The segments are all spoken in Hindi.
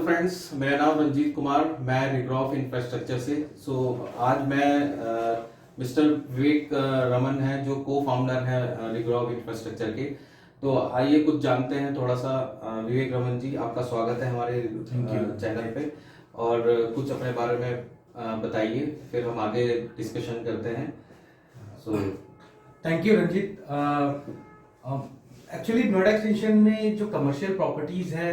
फ्रेंड्स, मेरा नाम रंजीत कुमार, मैं रिग्रॉफ इंफ्रास्ट्रक्चर से। आज मैं मिस्टर विवेक रमन है जो को फाउंडर है रिग्रॉफ इंफ्रास्ट्रक्चर के। तो आइए कुछ जानते हैं थोड़ा सा। विवेक रमन जी, आपका स्वागत है हमारे चैनल पे। और कुछ अपने बारे में बताइए, फिर हम आगे डिस्कशन करते हैं। Thank you Ranjit. Actually Noida extension में जो कमर्शियल प्रॉपर्टीज है,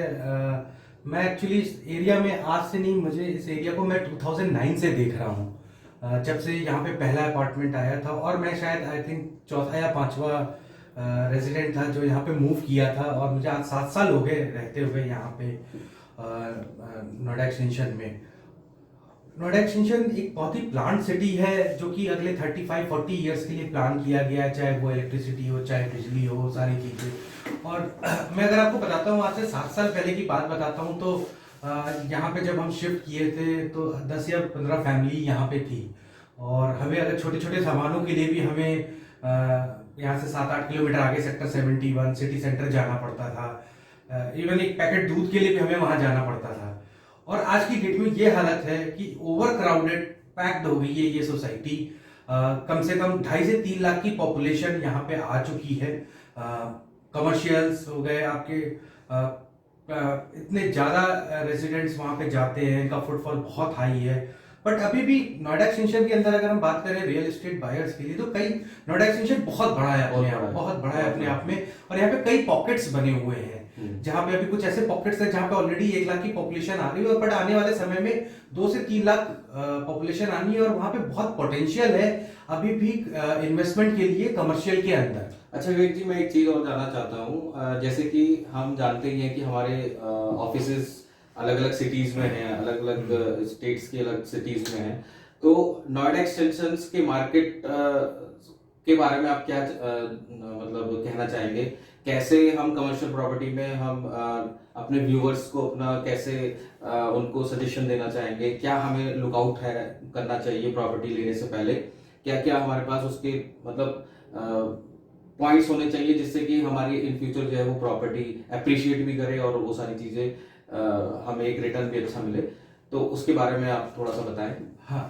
मैं एक्चुअली इस एरिया में आज से नहीं, मुझे इस एरिया को मैं 2009 से देख रहा हूँ। जब से यहाँ पे पहला अपार्टमेंट आया था और मैं शायद आई थिंक चौथा या पांचवा रेजिडेंट था जो यहाँ पे मूव किया था, और मुझे आज 7 साल हो गए रहते हुए यहाँ पे नोएडा एक्सटेंशन में। नोएडा एक्सटेंशन एक बहुत ही प्लांट सिटी है जो कि अगले 35-40 इयर्स के लिए प्लान किया गया है, चाहे वो इलेक्ट्रिसिटी हो, चाहे बिजली हो, सारी चीज़ें। और मैं अगर आपको बताता हूँ, आज से 7 साल पहले की बात बताता हूँ, तो यहाँ पे जब हम शिफ्ट किए थे तो 10 या 15 फैमिली यहाँ पे थी, और हमें अगर छोटे छोटे सामानों के लिए भी हमें यहाँ से 7-8 किलोमीटर आगे सेक्टर 71 सिटी सेंटर जाना पड़ता था। इवन एक पैकेट दूध के लिए भी हमें वहाँ जाना पड़ता था। और आज की डेट में ये हालत है कि ओवर क्राउडेड पैक्ड हो गई है ये सोसाइटी। कम से कम 2.5 से 3 लाख की पॉपुलेशन यहाँ पे आ चुकी है। कमर्शियल्स हो गए आपके, इतने ज़्यादा रेजिडेंट्स वहाँ पे जाते हैं, इनका फुटफॉल बहुत हाई है। बट अभी भी नोएडा एक्सटेंशन के अंदर अगर हम बात करें रियल एस्टेट बायर्स के लिए, तो कई नोएडा एक्सटेंशन बहुत बड़ा है अपने आप, बहुत बड़ा है अपने आप में। और यहाँ पे कई पॉकेट्स बने हुए हैं जहाँ पे अभी कुछ ऐसे पॉकेट्स हैं जहाँ पे ऑलरेडी 1 लाख की पॉपुलेशन आ रही है, बट आने वाले समय में 2 से 3 लाख पॉपुलेशन आनी है, और वहाँ पे बहुत पोटेंशियल है अभी भी इन्वेस्टमेंट के लिए कमर्शियल के अंदर। अच्छा विवेक जी, मैं एक चीज और जानना चाहता हूँ। जैसे कि हम जानते ही हैं कि हमारे ऑफिसेस अलग अलग सिटीज में हैं, अलग अलग स्टेट्स के अलग सिटीज में हैं। तो नोएडा एक्सटेंशंस के मार्केट के बारे में आप क्या मतलब कहना चाहेंगे? कैसे हम कमर्शियल प्रॉपर्टी में हम अपने व्यूअर्स को अपना कैसे उनको सजेशन देना चाहेंगे? क्या हमें लुकआउट है करना चाहिए प्रॉपर्टी लेने से पहले? क्या क्या हमारे पास उसके मतलब पॉइंट्स होने चाहिए जिससे कि हमारी इन फ्यूचर जो है वो प्रॉपर्टी अप्रिशिएट भी करे और वो सारी चीजें हमें एक रिटर्न भी अच्छा मिले? तो उसके बारे में आप थोड़ा सा बताएं। हाँ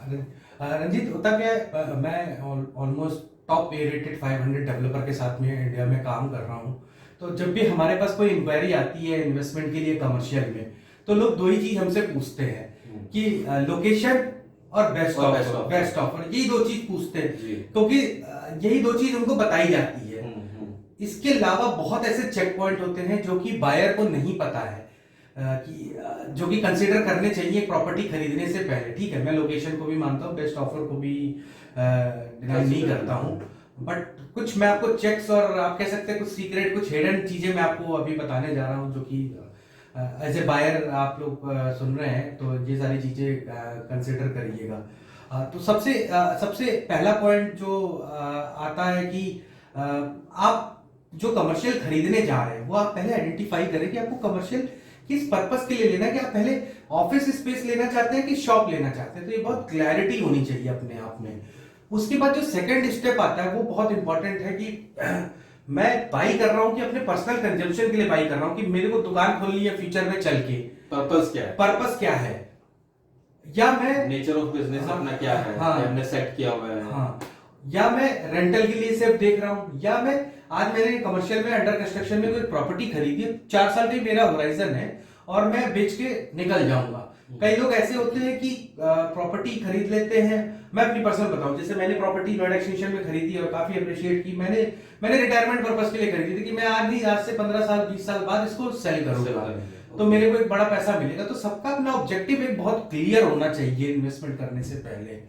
रंजीत, होता क्या है, मैं almost top A rated 500 developer के साथ में इंडिया में काम कर रहा हूँ। तो जब भी हमारे पास कोई इंक्वायरी आती है इन्वेस्टमेंट के लिए कमर्शियल में, तो लोग 2 ही चीज हमसे पूछते हैं कि लोकेशन और बेस्ट ऑफर, यही 2 चीज पूछते हैं, क्योंकि यही 2 चीज उनको बताई जाती है। इसके अलावा बहुत ऐसे चेक पॉइंट होते हैं जो कि बायर को नहीं पता है, कि जो कि कंसीडर करने चाहिए प्रॉपर्टी खरीदने से पहले। ठीक है, मैं लोकेशन को भी मानता हूँ, बेस्ट ऑफर को भी डिनाई नहीं करता हूँ, बट कुछ मैं आपको चेक्स और आप कह सकते हैं कुछ सीक्रेट, कुछ हिडन चीजें मैं आपको अभी बताने जा रहा हूँ, जो कि एज ए बायर आप लोग सुन रहे हैं, तो ये सारी चीजें कंसीडर करिएगा। तो सबसे पहला पॉइंट जो आता है कि आप जो कमर्शियल खरीदने जा रहे हैं वो आप पहले आइडेंटिफाई करें कि आपको कमर्शियल किस पर्पस के लिए लेना है, कि आप पहले ऑफिस स्पेस लेना चाहते हैं कि शॉप लेना चाहते हैं। तो ये बहुत क्लैरिटी होनी चाहिए अपने आप में। उसके बाद जो सेकंड स्टेप आता है वो बहुत इंपॉर्टेंट है कि मैं बाई कर रहा हूं कि अपने पर्सनल कंजम्पशन के लिए बाई कर रहा हूं, कि मेरे को दुकान खोलनी है फ्यूचर में चल के। पर्पस क्या है, या मैं नेचर ऑफ बिजनेस अपना क्या है, हमने सेट किया हुआ है। हाँ, या मैं रेंटल के लिए सिर्फ देख रहा हूं, या मैं आज मैंने कमर्शियल में अंडर कंस्ट्रक्शन में कोई प्रॉपर्टी खरीदी है, 4 साल का मेरा होराइजन है और मैं बेच के निकल जाऊंगा। कई लोग ऐसे होते हैं कि प्रॉपर्टी खरीद लेते हैं। मैं अपनी पर्सनल बताऊं, जैसे मैंने प्रॉपर्टी नोएडा एक्सटेंशन में खरीदी और काफी अप्रिशिएट की। मैंने रिटायरमेंट पर्पस के लिए खरीदी थी कि मैं आज से 15 साल 20 साल बाद इसको सेल करूंगा, तो मेरे को एक बड़ा पैसा मिलेगा। तो सबका अपना ऑब्जेक्टिव एक बहुत क्लियर होना चाहिए इन्वेस्टमेंट करने से पहले।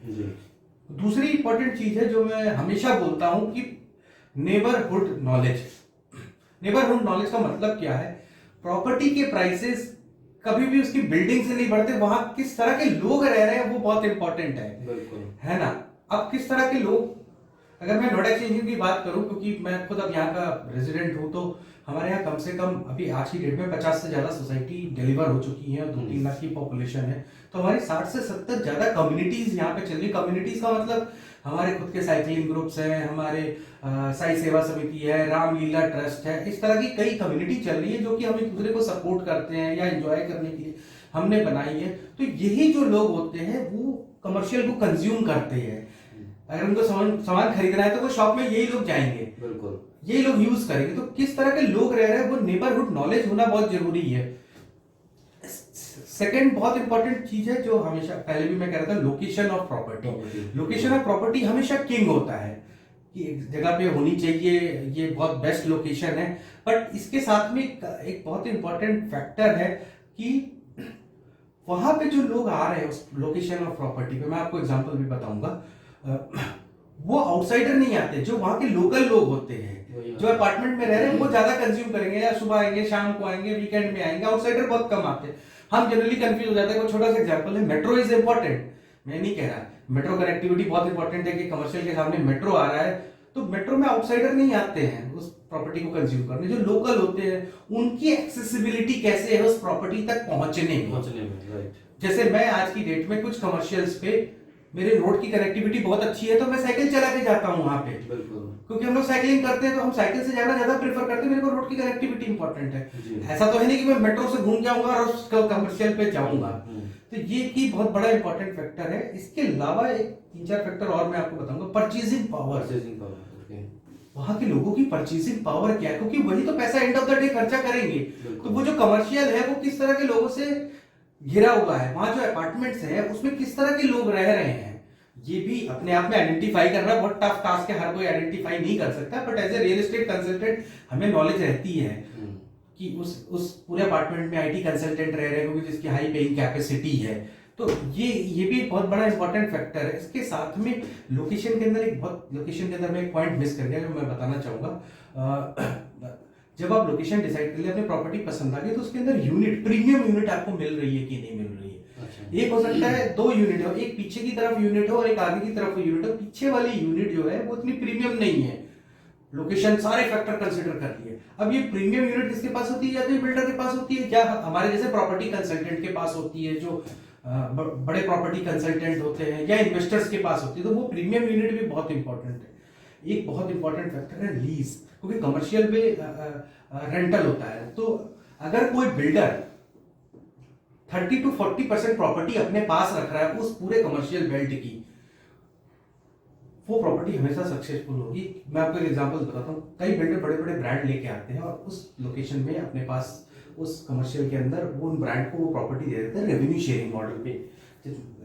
दूसरी इंपॉर्टेंट चीज है जो मैं हमेशा बोलता हूं कि नेबरहुड नॉलेज। नेबरहुड नॉलेज का मतलब क्या है? प्रॉपर्टी के प्राइसेस कभी भी उसकी बिल्डिंग से नहीं बढ़ते, वहां किस तरह के लोग रह रहे हैं वो बहुत इंपॉर्टेंट है ना। अब किस तरह के लोग, अगर मैं नोएडा एक्सटेंशन की बात करूं, क्योंकि मैं खुद अब यहाँ का रेजिडेंट हूं, तो हमारे यहाँ कम से कम अभी आज की डेट में 50 से ज़्यादा सोसाइटी डिलीवर हो चुकी हैं और 2-3 लाख की पॉपुलेशन है। तो हमारी 60 से 70 ज़्यादा कम्युनिटीज़ यहाँ पे चल रही। कम्युनिटीज़ का मतलब हमारे खुद के साइकिलिंग ग्रुप्स हैं, हमारे साई सेवा समिति है, रामलीला ट्रस्ट है, इस तरह की कई कम्युनिटी चल रही है जो कि हम एक दूसरे को सपोर्ट करते हैं या एंजॉय करने के लिए हमने बनाई है। तो यही जो लोग होते हैं वो कमर्शियल को कंज्यूम करते हैं। अगर उनको सामान खरीदना है तो वो शॉप में यही लोग जाएंगे, बिल्कुल यही लोग यूज करेंगे। तो किस तरह के लोग रह रहे हैं वो नेबरहुड नॉलेज होना बहुत जरूरी है। सेकंड बहुत इंपॉर्टेंट चीज है जो हमेशा, पहले भी मैं कह रहा था, location of property. Location of property हमेशा किंग होता है कि एक जगह पे होनी चाहिए, ये बहुत बेस्ट लोकेशन है। बट इसके साथ में एक बहुत इंपॉर्टेंट फैक्टर है कि वहां पे जो लोग आ रहे हैं उस लोकेशन ऑफ प्रॉपर्टी पे, मैं आपको एग्जांपल भी बताऊंगा, वो आउटसाइडर नहीं आते। जो वहां के लोकल लोग होते हैं जो अपार्टमेंट में रह रहे हैं वो ज्यादा कंज्यूम करेंगे, या सुबह आएंगे, शाम को आएंगे, वीकेंड में आएंगे। आउटसाइडर बहुत कम आते हैं। हम जनरली कंफ्यूज हो जाते हैं। कोई छोटा सा एग्जांपल है, मेट्रो इज इंपॉर्टेंट, मैं नहीं कह रहा मेट्रो कनेक्टिविटी बहुत इंपॉर्टेंट है कि कमर्शियल के सामने मेट्रो आ रहा है तो मेट्रो में आउटसाइडर नहीं आते हैं उस प्रॉपर्टी को कंज्यूम करने। जो लोकल होते हैं उनकी एक्सेसिबिलिटी कैसे है उस प्रॉपर्टी तक पहुंचने में, राइट। जैसे मैं आज की डेट में कुछ कमर्शियल्स पे मेरे रोड की कनेक्टिविटी बहुत अच्छी है तो मैं साइकिल चला के जाता हूँ वहां पे, बिल्कुल, क्योंकि हम लोग साइकिलिंग करते हैं तो हम साइकिल से जाना ज्यादा प्रेफर करते हैं। मेरे को रोड की कनेक्टिविटी इंपॉर्टेंट है। ऐसा तो है नहीं कि मैं मेट्रो से घूम जाऊंगा और कमर्शियल पे जाऊंगा। तो ये की बहुत बड़ा इंपॉर्टेंट फैक्टर है। इसके अलावा एक 3-4 फैक्टर और मैं आपको बताऊंगा। परचेजिंग पावर, वहां के लोगों की परचेजिंग पावर क्या है, क्योंकि वही तो पैसा एंड ऑफ द डे खर्चा करेंगे। तो वो जो कमर्शियल है वो किस तरह के लोगों से घिरा हुआ है, वहां जो अपार्टमेंट्स है उसमें किस तरह के लोग रह रहे हैं, ये भी अपने आप में आइडेंटिफाई करना बहुत टफ टास्क है। हर कोई आइडेंटिफाई नहीं कर सकता, but as a real estate consultant हमें नॉलेज रहती है कि उस पूरे अपार्टमेंट में आईटी कंसल्टेंट रह रहे हैं क्योंकि जिसकी हाई पेइंग कैपेसिटी है। तो ये भी एक बहुत बड़ा इंपॉर्टेंट फैक्टर है। इसके साथ में लोकेशन के अंदर मैं एक पॉइंट मिस कर गया जो मैं बताना चाहूंगा। जब आप लोकेशन डिसाइड कर लिया, अपनी प्रॉपर्टी पसंद आ गई, तो उसके अंदर यूनिट, प्रीमियम यूनिट आपको मिल रही है कि नहीं मिल रही है। एक हो सकता है 2 यूनिट हो, एक पीछे की तरफ यूनिट हो और एक आगे की तरफ यूनिट हो। पीछे वाली यूनिट जो है वो इतनी प्रीमियम नहीं है, लोकेशन सारे फैक्टर कंसीडर कर लिए। अब ये प्रीमियम यूनिट किसके पास होती है, या तो बिल्डर के पास होती है, या हमारे जैसे प्रॉपर्टी कंसल्टेंट के पास होती है, जो बड़े प्रॉपर्टी कंसल्टेंट होते हैं, या इन्वेस्टर्स के पास होती है। तो वो प्रीमियम यूनिट भी बहुत इंपॉर्टेंट है। एक बहुत इंपॉर्टेंट फैक्टर है लीज, क्योंकि कमर्शियल में रेंटल होता है। तो अगर कोई बिल्डर 30 to 40% प्रॉपर्टी अपने पास रख रहा है उस पूरे कमर्शियल बेल्ट की, वो प्रॉपर्टी हमेशा सक्सेसफुल होगी। मैं आपको एक एग्जांपल बताता हूँ। कई बिल्डर बड़े बड़े ब्रांड लेके आते हैं और उस लोकेशन में अपने पास उस कमर्शियल के अंदर वो उन ब्रांड को वो प्रॉपर्टी दे देते हैं रेवेन्यू शेयरिंग मॉडल पे।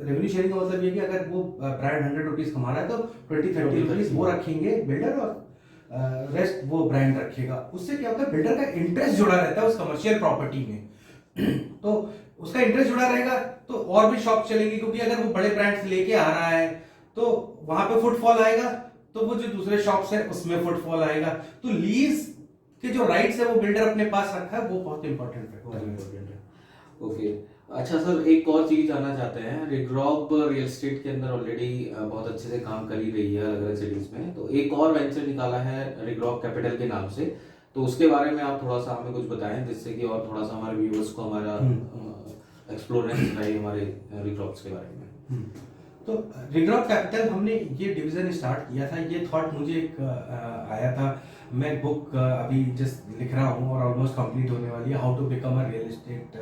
रेवेन्यू शेयरिंग का मतलब ये कि अगर वो ब्रांड 100 रुपीज कमा रहा है तो 20-30 रुपीज वो रखेंगे बिल्डर और रेस्ट वो ब्रांड रखेगा। उससे क्या होता है, बिल्डर का इंटरेस्ट जुड़ा रहता है उस कमर्शियल प्रॉपर्टी में। तो उसका इंटरेस्ट जुड़ा रहेगा तो और भी शॉप चलेंगी, क्योंकि अगर वो बड़े ब्रांड्स लेके आ रहा है तो वहां पे फुटफॉल आएगा, तो वो जो दूसरे शॉप्स है उसमें फुटफॉल आएगा। तो लीज के जो राइट्स है वो बिल्डर अपने पास रखा है, वो बहुत इंपॉर्टेंट फैक्टर है। ओके, अच्छा सर, एक और चीज जानना चाहते हैं। रिग्रॉप रियल एस्टेट के अंदर ऑलरेडी बहुत अच्छे से काम कर ही रही है अलग अलग सिटीज में, तो एक और वेंचर निकाला है रिग्रॉप कैपिटल के नाम से। तो उसके बारे में आप थोड़ा सा हमें कुछ बताएं, जिससे कि और थोड़ा सा हमारे व्यूअर्स को हमारा एक्सप्लोरेंस रहे हमारे रिग्रॉप्स के बारे में। तो रिग्रॉप कैपिटल हमने ये डिवीजन स्टार्ट किया था। ये थॉट मुझे एक आया था। मैं बुक अभी जस्ट लिख रहा हूँ और ऑलमोस्ट कंप्लीट होने वाली है, how to become a real estate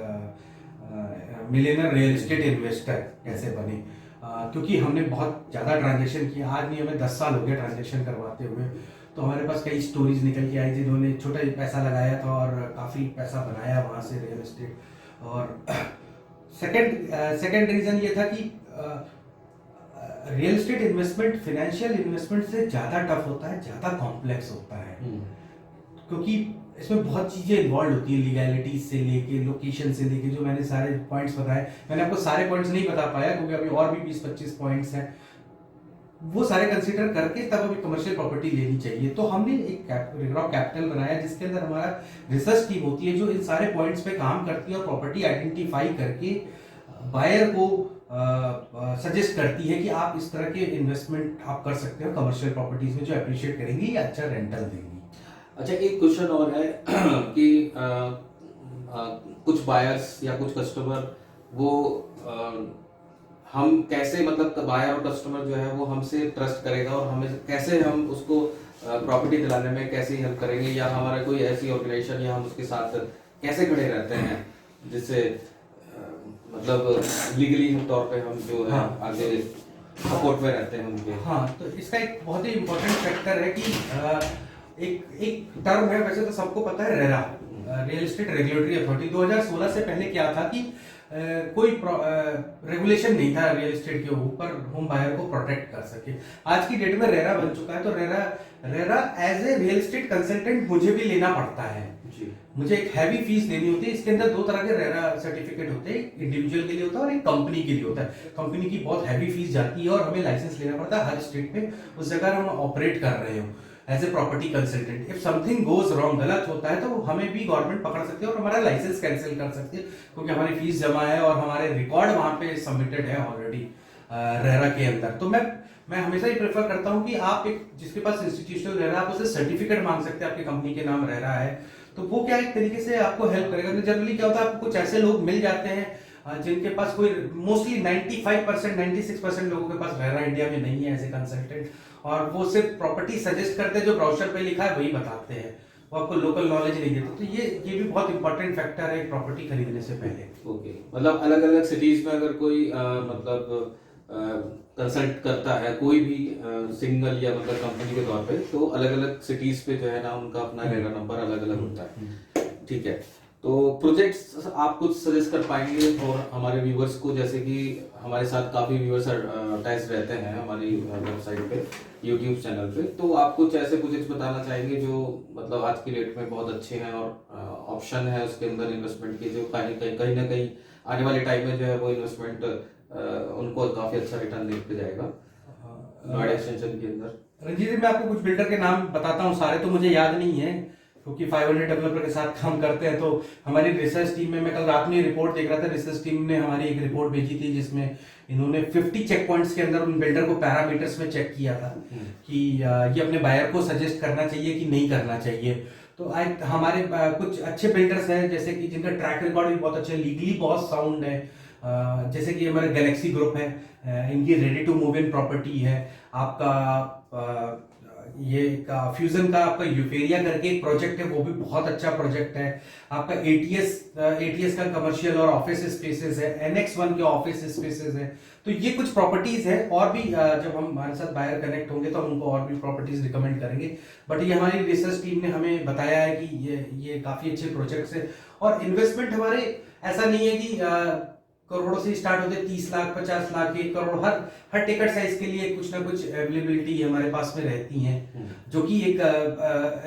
millionaire real estate investor, कैसे बने। क्योंकि हमने बहुत ज़्यादा ट्रांजेक्शन किया, आज नहीं हमें 10 साल हो गए ट्रांजेक्शन करवाते हुए। तो हमारे पास कई स्टोरीज निकल के आई जिन्होंने छोटा पैसा लगाया था और काफ़ी पैसा बनाया वहाँ से रियल एस्टेट। और सेकंड रीज़न ये था कि real estate investment financial investment से ज़्यादा टफ होता है, ज़्यादा कॉम्प्लेक्स होता है, क्योंकि इसमें बहुत चीज़ें इन्वॉल्व होती है, लीगैलिटी से लेके लोकेशन से लेके, जो मैंने सारे पॉइंट्स बताए। मैंने आपको सारे पॉइंट्स नहीं बता पाया क्योंकि अभी और भी 20-25 पॉइंट्स हैं, वो सारे कंसीडर करके तब अभी कमर्शियल प्रॉपर्टी लेनी चाहिए। तो हमने एक रिग्रॉप कैपिटल बनाया जिसके अंदर हमारा रिसर्च टीम होती है जो इन सारे पॉइंट्स पे काम करती है और प्रॉपर्टी आइडेंटिफाई करके बायर को सजेस्ट करती है कि आप इस तरह के इन्वेस्टमेंट आप कर सकते हो कमर्शियल प्रॉपर्टीज में, जो अप्रिशिएट करेंगी या अच्छा रेंटल देंगी। अच्छा, एक क्वेश्चन और है कि कुछ बायर्स या कुछ कस्टमर वो अ, हम कैसे, मतलब बायर और कस्टमर जो है वो हमसे ट्रस्ट करेगा और हमें कैसे हम उसको प्रॉपर्टी दिलाने में कैसे हेल्प करेंगे, या हमारा कोई ऐसी ऑर्गेनाइजेशन या हम उसके साथ कैसे खड़े रहते हैं जिससे मतलब लीगली तौर पे हम जो है हाँ। आगे सपोर्ट में रहते हैं उनके। हाँ, तो इसका एक बहुत ही इम्पोर्टेंट फैक्टर है कि एक एक टर्म है, वैसे तो सबको पता है, RERA, real estate regulatory authority. 2016 से पहले क्या था कि कोई रेगुलेशन नहीं था रियल एस्टेट के ऊपर होम बायर को प्रोटेक्ट कर सके। आज की डेट में रेरा बन चुका है, तो RERA RERA as a real estate consultant मुझे भी लेना पड़ता है जी। मुझे एक हैवी फीस देनी होती है। इसके अंदर दो तरह के रेरा सर्टिफिकेट होते हैं, एक इंडिविजुअल के लिए होता है और एक कंपनी के लिए होता है। कंपनी की बहुत हैवी फीस जाती है और हमें लाइसेंस लेना पड़ता है हर स्टेट में उस जगह हम ऑपरेट कर रहे हो as a property consultant. If something goes wrong, गलत होता है, तो हमें भी गवर्नमेंट पकड़ सकती है और हमारा लाइसेंस कैंसिल कर सकती है, क्योंकि हमारी फीस जमा है और हमारे रिकॉर्ड वहां पे सबमिटेड है ऑलरेडी रेरा के अंदर। तो मैं हमेशा ही प्रेफर करता हूं कि आप एक जिसके पास इंस्टीट्यूशनल रेरा, आप उससे सर्टिफिकेट मांग सकते हैं, आपकी कंपनी के नाम रेरा है, तो वो क्या एक तरीके से आपको हेल्प करेगा। जनरली क्या होता है, आपको कुछ ऐसे लोग मिल जाते हैं जिनके पास कोई, मोस्टली 95% 96% लोगों के पास रेरा इंडिया में नहीं है एज ए कंसल्टेंट, और वो सिर्फ प्रॉपर्टी सजेस्ट करते हैं, जो ब्राउचर पे लिखा है वही बताते हैं, वो आपको लोकल नॉलेज नहीं देते। तो ये भी बहुत इंपॉर्टेंट फैक्टर है प्रॉपर्टी खरीदने से पहले। ओके, मतलब अलग अलग सिटीज में अगर कोई मतलब कंसल्ट करता है कोई भी सिंगल या मतलब कंपनी के तौर पे, तो अलग अलग सिटीज पे जो है ना उनका अपना रेरा नंबर अलग अलग होता है। ठीक है, तो प्रोजेक्ट्स आप कुछ सजेस्ट कर पाएंगे और हमारे व्यूवर्स को, जैसे कि हमारे साथ काफी व्यूवर्स अटैच रहते हैं हमारी वेबसाइट पे, यूट्यूब चैनल पे, तो आप कुछ ऐसे प्रोजेक्ट्स बताना चाहेंगे जो मतलब आज की डेट में बहुत अच्छे हैं और ऑप्शन है उसके अंदर इन्वेस्टमेंट के, जो कहीं ना कहीं आने वाले टाइम में जो है वो इन्वेस्टमेंट उनको काफी अच्छा रिटर्न देके जाएगा नोएडा एक्सटेंशन के अंदर। रंजीत जी, मैं आपको कुछ बिल्डर के नाम बताता हूँ, सारे तो मुझे याद नहीं है क्योंकि 500 डेवलपर के साथ काम करते हैं। तो हमारी रिसर्च टीम में, मैं कल रात में रिपोर्ट देख रहा था, रिसर्च टीम ने हमारी एक रिपोर्ट भेजी थी जिसमें इन्होंने 50 चेक पॉइंट्स के अंदर उन बिल्डर को पैरामीटर्स में चेक किया था कि ये अपने बायर को सजेस्ट करना चाहिए कि नहीं करना चाहिए। तो हमारे कुछ अच्छे बिल्डर्स हैं जैसे कि जिनका ट्रैक रिकॉर्ड भी बहुत अच्छा है, लीगली बहुत साउंड है, जैसे कि हमारे गैलेक्सी ग्रुप है, इनकी ready to move in property है। आपका ये का फ्यूजन का आपका यूफेरिया करके एक प्रोजेक्ट है, वो भी बहुत अच्छा प्रोजेक्ट है। आपका एटीएस का कमर्शियल और ऑफिस स्पेसेस है, NX1 के ऑफिस स्पेसेस है। तो ये कुछ प्रॉपर्टीज है, और भी जब हम हमारे साथ बायर कनेक्ट होंगे तो हम उनको और भी प्रॉपर्टीज रिकमेंड करेंगे। बट ये हमारी रिसर्च टीम ने हमें बताया है कि ये काफी अच्छे प्रोजेक्ट्स है। और इन्वेस्टमेंट हमारे ऐसा नहीं है कि करोड़ों से स्टार्ट होते, 30 लाख 50 लाख 1 करोड़, हर टिकट साइज के लिए कुछ ना कुछ अवेलेबिलिटी हमारे पास में रहती हैं, जो कि एक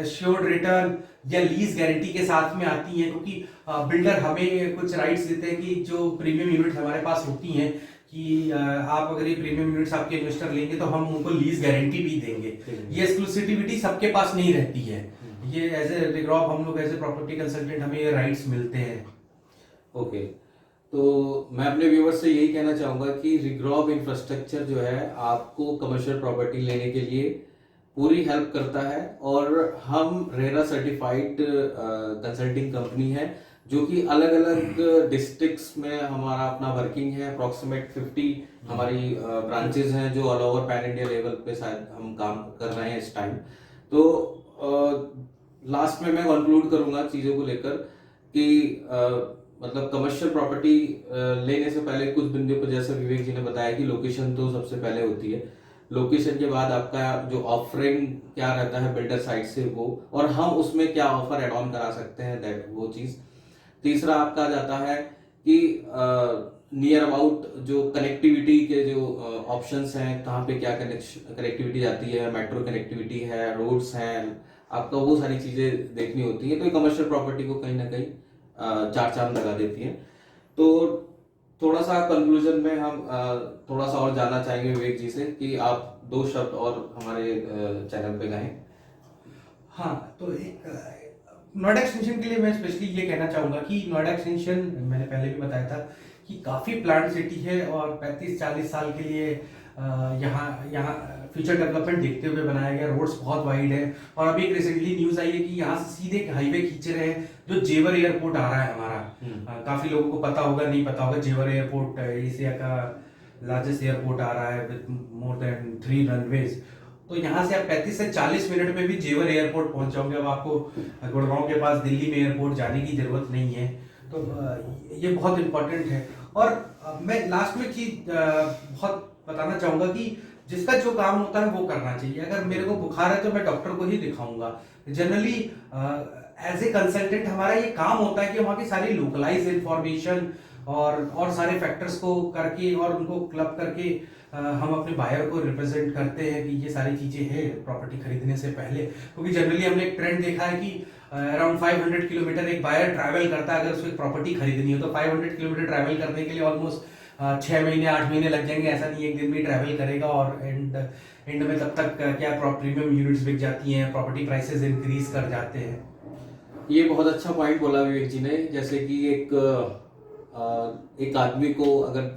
एश्योर्ड रिटर्न या लीज गारंटी के साथ में आती हैं। क्योंकि बिल्डर हमें कुछ राइट्स देते हैं कि जो प्रीमियम यूनिट हमारे पास होती हैं कि आप अगर ये प्रीमियम यूनिट्स आपके इन्वेस्टर लेंगे तो हम उनको लीज गारंटी भी देंगे। ये एक्सक्लूसिविटी सबके पास नहीं रहती है। ये एज ए रिग्रॉप हम लोग एज ए प्रॉपर्टी कंसल्टेंट हमें ये राइट्स मिलते हैं। ओके, तो मैं अपने व्यूवर्स से यही कहना चाहूंगा कि रिग्रॉब इंफ्रास्ट्रक्चर जो है आपको कमर्शियल प्रॉपर्टी लेने के लिए पूरी हेल्प करता है, और हम रेरा सर्टिफाइड कंसल्टिंग कंपनी है जो कि अलग अलग डिस्ट्रिक्ट्स में हमारा अपना वर्किंग है। अप्रोक्सीमेट 50 हमारी ब्रांचेस हैं जो all over pan India level पे शायद हम काम कर रहे हैं इस टाइम। तो लास्ट में मैं कंक्लूड करूंगा चीज़ों को लेकर कि मतलब कमर्शियल प्रॉपर्टी लेने से पहले कुछ बिंदु पर, जैसे विवेक जी ने बताया कि लोकेशन तो सबसे पहले होती है, लोकेशन के बाद आपका जो ऑफरिंग क्या रहता है बिल्डर साइड से वो, और हम उसमें क्या ऑफर एड ऑन करा सकते हैं, दैट वो चीज़। तीसरा आपका आ जाता है कि नियर अबाउट जो कनेक्टिविटी के जो ऑप्शंस हैं, कहाँ पे क्या कनेक्टिविटी जाती है, मेट्रो कनेक्टिविटी है, रोड्स हैं, आपका वो सारी चीज़ें देखनी होती है। तो कमर्शियल प्रॉपर्टी को कहीं ना कहीं चार चांद लगा देती हैं। तो थोड़ा सा कंक्लूजन में हम थोड़ा सा और जानना चाहेंगे विवेक जी से कि आप 2 शब्द और हमारे चैनल पे गाएं। हाँ, तो एक नोएडा एक्सटेंशन के लिए मैं स्पेशली ये कहना चाहूँगा कि नोएडा एक्सटेंशन, मैंने पहले भी बताया था कि काफ़ी प्लांट सिटी है और 35-40 साल के लिए यहाँ यहाँ फ्यूचर डेवलपमेंट देखते हुए बनाया गया। रोड्स बहुत वाइड है और अभी एक रिसेंटली न्यूज़ आई है कि यहाँ से सीधे हाईवे खींच रहे हैं जो जेवर एयरपोर्ट आ रहा है हमारा। काफ़ी लोगों को पता होगा, नहीं पता होगा, जेवर एयरपोर्ट एशिया का लार्जेस्ट एयरपोर्ट आ रहा है विद मोर देन 3 रनवेज। तो यहाँ से आप 35 से 40 मिनट में भी जेवर एयरपोर्ट पहुंच जाओगे। अब आपको गुड़गांव के पास दिल्ली में एयरपोर्ट जाने की जरूरत नहीं है। तो ये बहुत इंपॉर्टेंट है। और मैं लास्ट में चीज बहुत बताना चाहूंगा कि जिसका जो काम होता है वो करना चाहिए। अगर मेरे को बुखार है तो मैं डॉक्टर को ही दिखाऊंगा। जनरली एज ए कंसल्टेंट हमारा ये काम होता है कि वहाँ की सारी लोकलाइज इंफॉर्मेशन और सारे फैक्टर्स को करके और उनको क्लब करके हम अपने बायर को रिप्रेजेंट करते हैं कि ये सारी चीजें हैं प्रॉपर्टी खरीदने से पहले। क्योंकि जनरली हमने एक ट्रेंड देखा है कि अराउंड 500 किलोमीटर एक बायर ट्रैवल करता है अगर उसको एक प्रॉपर्टी खरीदनी हो। तो 500 किलोमीटर ट्रैवल करने के लिए ऑलमोस्ट 6 महीने 8 महीने लग जाएंगे। ऐसा नहीं एक दिन में ट्रैवल करेगा और एंड में तब तक क्या प्रीमियम यूनिट्स बिक जाती हैं, प्रॉपर्टी प्राइसेस इंक्रीज कर जाते हैं। ये बहुत अच्छा पॉइंट बोला विवेक जी ने। जैसे कि एक आदमी को अगर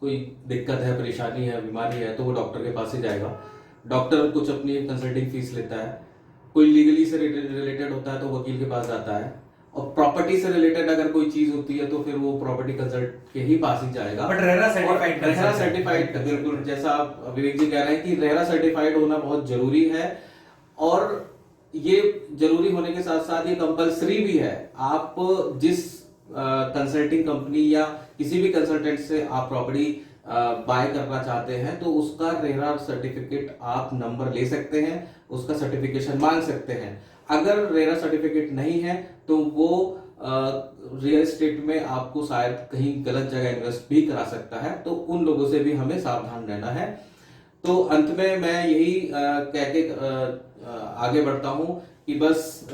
कोई दिक्कत है, परेशानी है, बीमारी है तो वो डॉक्टर के पास ही जाएगा। डॉक्टर कुछ अपनी कंसल्टिंग फीस लेता है। कोई लीगली से रिलेटेड होता है तो वकील के पास जाता है। और प्रॉपर्टी से रिलेटेड अगर कोई चीज होती है तो फिर वो प्रॉपर्टी कंसल्ट के ही पास ही जाएगा। बट रेरा सर्टिफाइड बिल्कुल, जैसा आप विवेक जी कह रहे हैं कि रेरा सर्टिफाइड होना बहुत जरूरी है। और ये जरूरी होने के साथ साथ ये कंपलसरी भी है। आप जिस कंसल्टिंग कंपनी या किसी भी कंसल्टेंट से आप प्रॉपर्टी बाय करना चाहते हैं तो उसका रेरा सर्टिफिकेट आप नंबर ले सकते हैं, उसका सर्टिफिकेशन मांग सकते हैं। अगर रेरा सर्टिफिकेट नहीं है तो वो रियल एस्टेट में आपको शायद कहीं गलत जगह इन्वेस्ट भी करा सकता है। तो उन लोगों से भी हमें सावधान रहना है। तो अंत में मैं यही कह के आगे बढ़ता हूं कि बस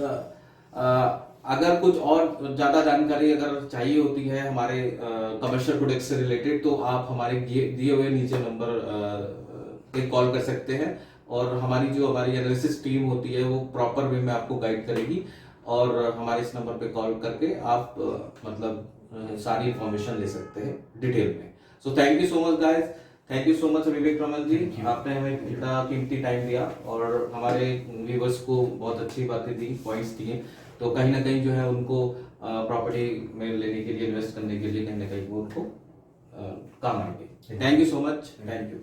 अगर कुछ और ज्यादा जानकारी अगर चाहिए होती है हमारे कमर्शियल प्रोडक्ट से रिलेटेड तो आप हमारे दिए हुए नीचे नंबर पे कॉल कर सकते हैं। और हमारी एनालिसिस टीम होती है वो प्रॉपर वे में आपको गाइड करेगी। और हमारे इस नंबर पे कॉल करके आप सारी इंफॉर्मेशन ले सकते हैं डिटेल में। So thank you so much guys, thank you so much Vivek Raman ji, आपने हमें इतना कीमती टाइम दिया और हमारे व्यूवर्स को बहुत अच्छी बातें दी, पॉइंट्स दिए। तो कहीं ना कहीं जो है उनको प्रॉपर्टी में लेने के लिए, इन्वेस्ट करने के लिए कहीं ना कहीं वो उनको काम आएंगे। Thank you so much, thank you.